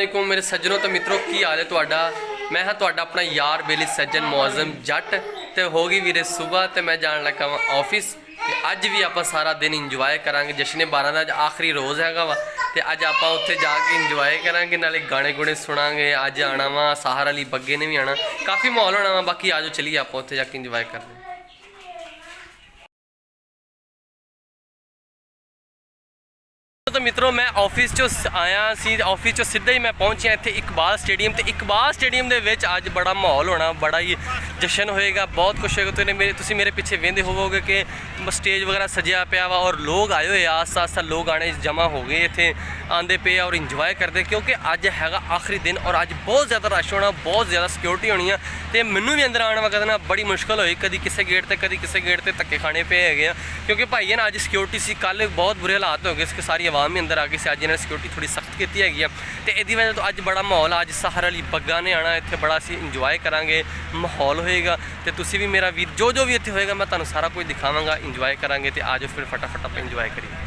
वालेकुम मेरे सज्जनों तो मित्रों की हाल है तुहाडा। मैं हाँ तुहाडा अपना यार बेली सज्जन मोअज़्ज़म जट तो हो गई वीरे सुबह तो मैं जान लगा वा ऑफिस। अज भी आप सारा दिन इंजॉय करांगे। जश्न बहारां दा अज आखिरी रोज़ हैगा वा तो अज आप उत्थे जाके इंजॉय करांगे, नाले गाने गुणे सुनांगे। अज आना वा सहर अली बग्गे ने भी आना, काफ़ी माहौल होना वा। बाकी आज चलिए आप उत्थे जाके इंजॉय करते हैं। तो मित्रों मैं ऑफिस चो आया सी, ऑफिस चो सीधा ही मैं पहुंचा इत्थे इकबाल स्टेडियम। तो इकबाल स्टेडियम दे विच अज बड़ा माहौल होना, बड़ा ही जश्न होएगा, बहुत कुछ होएगा। तुसीं मेरे पिछे वेंदे होवोगे कि स्टेज वगैरह सजिया पिया वा और लोग आए हुए आस्ता आस्ता लोग आने जमा हो गए, इत्थे आंदे पे और इंजॉय करते क्योंकि अज हैगा आखिरी दिन और अज बहुत ज़्यादा रश होना, बहुत ज़्यादा सिक्योरिटी होनी है। तो मैनू भी अंदर आने वक्त ना बड़ी मुश्किल हुई, कभी किसी गेट पर कभी किसी गेट पर धक्के खाने पे है क्योंकि भाई है ना अज सिक्योरिटी सी, कल बहुत बुरे हालात हो गए इसके, सारी आवाम भी अंदर आ गई। अज इन्हें सिक्योरिटी थोड़ी सख्त की है तो यदी वजह तो अज बड़ा माहौल अज सहर अली बग्गा ने आना, इतने बड़ा असी इंजॉय करांगे, माहौल होएगा। तो तुसी भी मेरा वीर जो भी इतने होएगा मैं तुहानू सारा कुछ दिखावांगा, इंजॉय करांगे। तो आज फिर फटाफट आप इंजॉय करिए।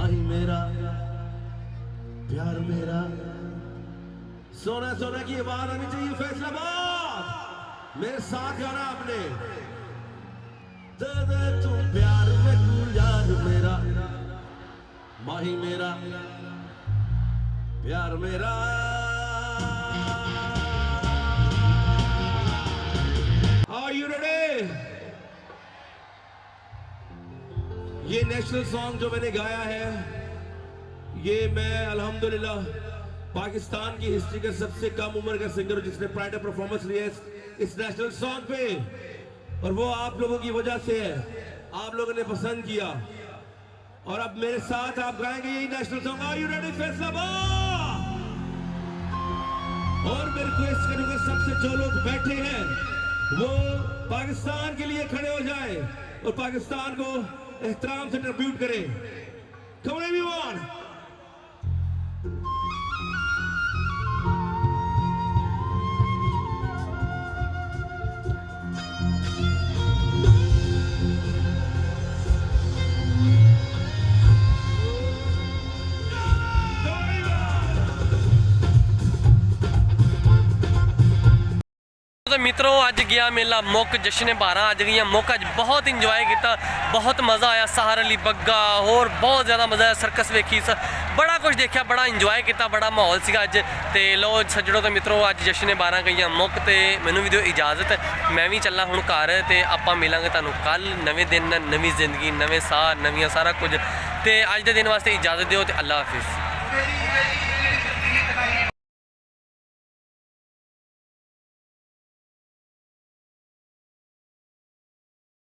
माही मेरा प्यार मेरा। सोना सोना की आवाज आनी चाहिए फैसलाबाद। मेरे साथ गाना आपने। दे दे तू प्यार में तू यार मेरा माही मेरा प्यार मेरा। Are you ready? ये नेशनल सॉन्ग जो मैंने गाया है, ये मैं अल्हम्दुलिल्लाह पाकिस्तान की हिस्ट्री का सबसे कम उम्र का सिंगर हूं जिसने प्राइड परफॉर्मेंस लिया है इस नेशनल सॉन्ग पे, और वो आप लोगों की वजह से है। आप लोगों ने पसंद किया और अब मेरे साथ आप गाएंगे यही national song. Are you ready Faisalabad? और मैं रिक्वेस्ट करूंगा सबसे जो लोग बैठे हैं वो पाकिस्तान के लिए खड़े हो जाए और पाकिस्तान को एहतराम से ट्रिब्यूट करें। Come on everyone! तो मित्रों अज गया मेला मुक जश्न बहारा अज गई मुक अज बहुत इंजॉय किया, बहुत मज़ा आया। सहर अली बग्गा और बहुत ज़्यादा मज़ा आया। सर्कस वेखी बड़ा कुछ देखा, बड़ा इंजॉय किया, बड़ा माहौल सी अज। तो लो सज्जड़ों तो मित्रों अज जश्न बहारा गई मुक, तो मैनू भी दो इजाज़त, मैं भी चलना हूँ घर। तो आप मिलांगे तुहानू कल, नवे दिन नवी जिंदगी नवे साह नविया सारा कुछ। तो अज के दिन वास्ते इजाज़त दो, तो अल्लाह हाफिज़।